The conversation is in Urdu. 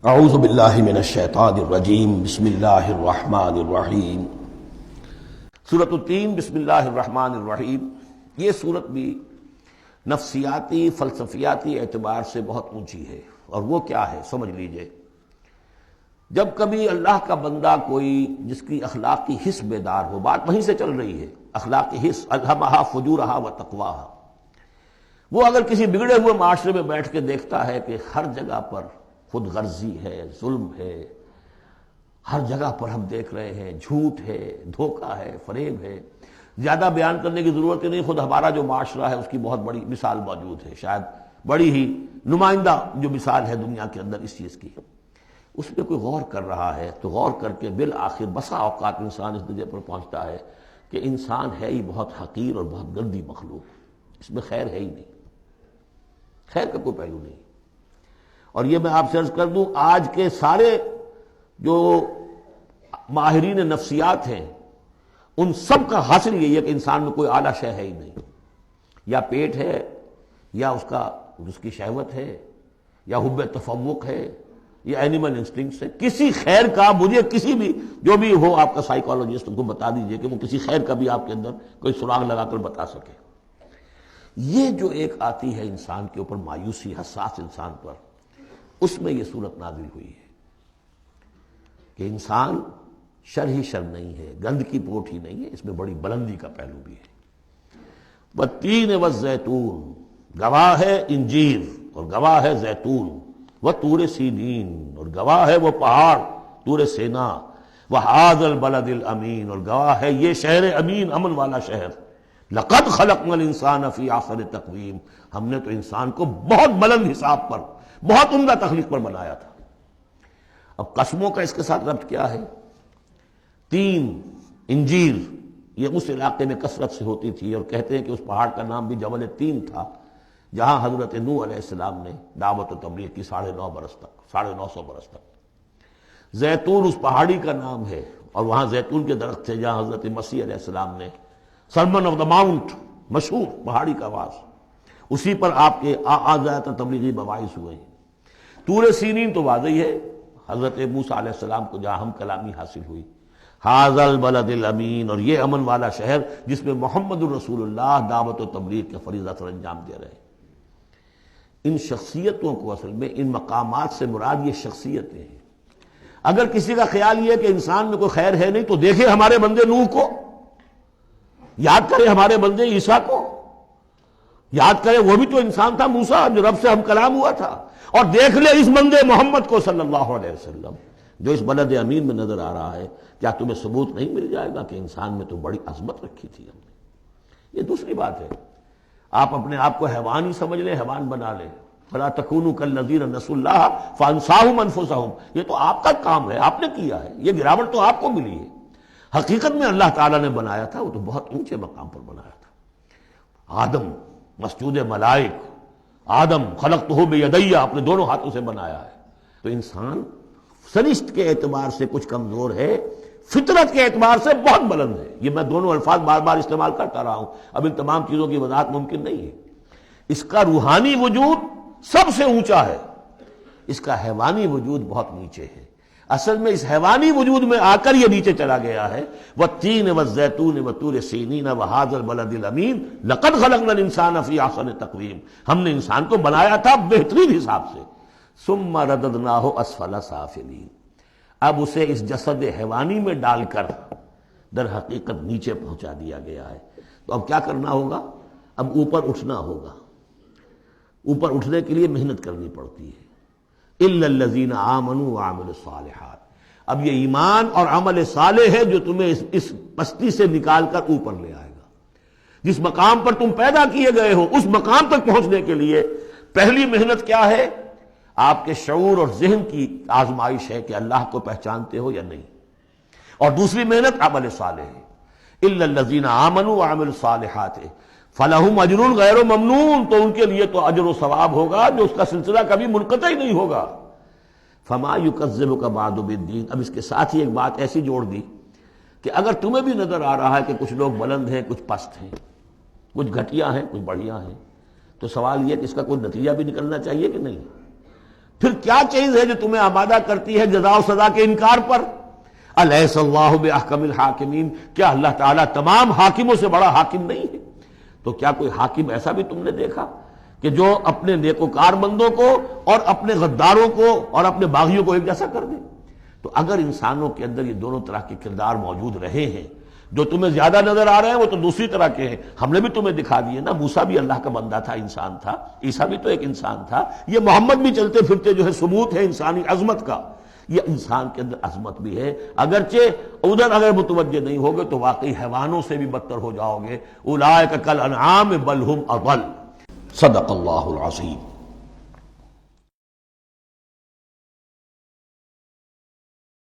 اعوذ باللہ من الشیطان الرجیم بسم اللہ الرحمن الرحیم۔ سورۃ التین بسم اللہ الرحمن الرحیم۔ یہ سورت بھی نفسیاتی فلسفیاتی اعتبار سے بہت اونچی ہے، اور وہ کیا ہے سمجھ لیجئے۔ جب کبھی اللہ کا بندہ کوئی جس کی اخلاقی حس بیدار ہو، بات وہیں سے چل رہی ہے، اخلاقی حس الہمہا فجورہا و تقواہا، وہ اگر کسی بگڑے ہوئے معاشرے میں بیٹھ کے دیکھتا ہے کہ ہر جگہ پر خود غرضی ہے، ظلم ہے، ہر جگہ پر ہم دیکھ رہے ہیں جھوٹ ہے، دھوکہ ہے، فریب ہے، زیادہ بیان کرنے کی ضرورت ہی نہیں، خود ہمارا جو معاشرہ ہے اس کی بہت بڑی مثال موجود ہے، شاید بڑی ہی نمائندہ جو مثال ہے دنیا کے اندر اس چیز کی۔ اس پہ کوئی غور کر رہا ہے تو غور کر کے بالآخر بسا اوقات انسان اس درجے پر پہنچتا ہے کہ انسان ہے ہی بہت حقیر اور بہت گندی مخلوق، اس میں خیر ہے ہی نہیں، خیر کا کوئی پہلو نہیں۔ اور یہ میں آپ سے عرض کر دوں، آج کے سارے جو ماہرین نفسیات ہیں ان سب کا حاصل یہی ہے کہ انسان میں کوئی اعلیٰ شے ہے ہی نہیں، یا پیٹ ہے، یا اس کی شہوت ہے، یا حب تفوق ہے، یا اینیمل انسٹنکٹس ہے۔ کسی خیر کا مجھے کسی بھی جو بھی ہو آپ کا سائیکالوجسٹ کو بتا دیجئے کہ وہ کسی خیر کا بھی آپ کے اندر کوئی سراغ لگا کر بتا سکے۔ یہ جو ایک آتی ہے انسان کے اوپر مایوسی، حساس انسان پر، اس میں یہ صورت نازل ہوئی ہے کہ انسان شر ہی شر نہیں ہے، گند کی پوٹ ہی نہیں ہے، اس میں بڑی بلندی کا پہلو بھی ہے۔ والتین والزیتون، گواہ ہے انجیر اور گواہ ہے زیتون، وطور سینین، اور گواہ ہے وہ پہاڑ طور سینا، وہذا البلد الامین، اور گواہ ہے یہ شہر امین، امن والا شہر۔ لقد خلقنا الانسان فی احسن تقویم، ہم نے تو انسان کو بہت بلند حساب پر، بہت عمدہ تخلیق پر بنایا تھا۔ اب قسموں کا اس کے ساتھ ربط کیا ہے؟ تین، انجیر، یہ اس علاقے میں کثرت سے ہوتی تھی، اور کہتے ہیں کہ اس پہاڑ کا نام بھی جبل تین تھا، جہاں حضرت نوح علیہ السلام نے دعوت و تبلیغ کی 9.5 برس تک، 950 برس تک۔ زیتون اس پہاڑی کا نام ہے، اور وہاں زیتون کے درخت تھے جہاں حضرت مسیح علیہ السلام نے سرمن آف دا ماؤنٹ، مشہور پہاڑی کا آواز، اسی پر آپ کے آزاد تبلیغی مباحث ہوئے ہیں۔ طور سینین تو واضح ہے، حضرت موسیٰ علیہ السلام کو جہاں ہم کلامی حاصل ہوئی۔ ھذا البلد الامین، اور یہ امن والا شہر جس میں محمد الرسول اللہ دعوت و تبلیغ کے فریضہ سر انجام دے رہے ہیں۔ ان شخصیتوں کو، اصل میں ان مقامات سے مراد یہ شخصیتیں ہیں۔ اگر کسی کا خیال یہ کہ انسان میں کوئی خیر ہے نہیں تو دیکھے ہمارے بندے نوح کو، یاد کرے ہمارے بندے عیسیٰ کو، یاد کرے وہ بھی تو انسان تھا، موسیٰ جو رب سے ہم کلام ہوا تھا، اور دیکھ لے اس بندے محمد کو صلی اللہ علیہ وسلم جو اس بلد امین میں نظر آ رہا ہے۔ کیا تمہیں ثبوت نہیں مل جائے گا کہ انسان میں تو بڑی عظمت رکھی تھی ہم نے؟ یہ دوسری بات ہے، آپ اپنے آپ کو حیوان ہی سمجھ لیں، حیوان بنا لیں۔ فلا تکونوا کالذین نسوا اللہ فانساہم انفسہم، یہ تو آپ کا کام ہے، آپ نے کیا ہے، یہ گراوٹ تو آپ کو ملی ہے۔ حقیقت میں اللہ تعالیٰ نے بنایا تھا، وہ تو بہت اونچے مقام پر بنایا تھا۔ آدم مسجود ملائک، آدم خلقتہ بیدی، اپنے دونوں ہاتھوں سے بنایا ہے۔ تو انسان سرشت کے اعتبار سے کچھ کمزور ہے، فطرت کے اعتبار سے بہت بلند ہے۔ یہ میں دونوں الفاظ بار بار استعمال کرتا رہا ہوں، اب ان تمام چیزوں کی وضاحت ممکن نہیں ہے۔ اس کا روحانی وجود سب سے اونچا ہے، اس کا حیوانی وجود بہت نیچے ہے۔ اصل میں اس حیوانی وجود میں آ کر یہ نیچے چلا گیا ہے۔ والتین والزیتون وطور سینین وھذا البلد الامین لقد خلقنا الانسان فی احسن تقویم، ہم نے انسان کو بنایا تھا بہترین حساب سے۔ ثم رددناہ اسفل سافلین، اب اسے اس جسد حیوانی میں ڈال کر در حقیقت نیچے پہنچا دیا گیا ہے۔ تو اب کیا کرنا ہوگا؟ اب اوپر اٹھنا ہوگا۔ اوپر اٹھنے کے لیے محنت کرنی پڑتی ہے۔ الا الذین آمنوا وعملوا الصالحات، اب یہ ایمان اور عمل صالح ہے جو تمہیں اس پستی سے نکال کر اوپر لے آئے گا۔ جس مقام پر تم پیدا کیے گئے ہو اس مقام تک پہنچنے کے لیے پہلی محنت کیا ہے؟ آپ کے شعور اور ذہن کی آزمائش ہے کہ اللہ کو پہچانتے ہو یا نہیں، اور دوسری محنت عمل صالح ہے۔ الا الذین آمنوا وعملوا الصالحات فلہم اجر غیر ممنون، تو ان کے لیے تو اجر و ثواب ہوگا جو اس کا سلسلہ کبھی منقطع ہی نہیں ہوگا۔ فما یکذبک بعد بالدین، اب اس کے ساتھ ہی ایک بات ایسی جوڑ دی کہ اگر تمہیں بھی نظر آ رہا ہے کہ کچھ لوگ بلند ہیں، کچھ پست ہیں، کچھ گھٹیا ہیں، کچھ بڑھیا ہیں، تو سوال یہ کہ اس کا کوئی نتیجہ بھی نکلنا چاہیے کہ نہیں؟ پھر کیا چیز ہے جو تمہیں آمادہ کرتی ہے جزا و سزا کے انکار پر؟ الیس اللہ باحکم الحاکمین، کیا اللہ تعالیٰ تمام حاکموں سے بڑا حاکم نہیں ہے؟ تو کیا کوئی حاکم ایسا بھی تم نے دیکھا کہ جو اپنے نیکوکار بندوں کو اور اپنے غداروں کو اور اپنے باغیوں کو ایک جیسا کر دے؟ تو اگر انسانوں کے اندر یہ دونوں طرح کے کردار موجود رہے ہیں، جو تمہیں زیادہ نظر آ رہے ہیں وہ تو دوسری طرح کے ہیں، ہم نے بھی تمہیں دکھا دیے نا، موسیٰ بھی اللہ کا بندہ تھا، انسان تھا، عیسیٰ بھی تو ایک انسان تھا، یہ محمد بھی چلتے پھرتے جو ہے ثبوت ہے انسانی عظمت کا، یہ انسان کے اندر عظمت بھی ہے، اگرچہ ادھر اگر متوجہ نہیں ہوگے تو واقعی حیوانوں سے بھی بدتر ہو جاؤ گے، اولئک کالانعام بل ہم اضل۔ صدق اللہ العظیم۔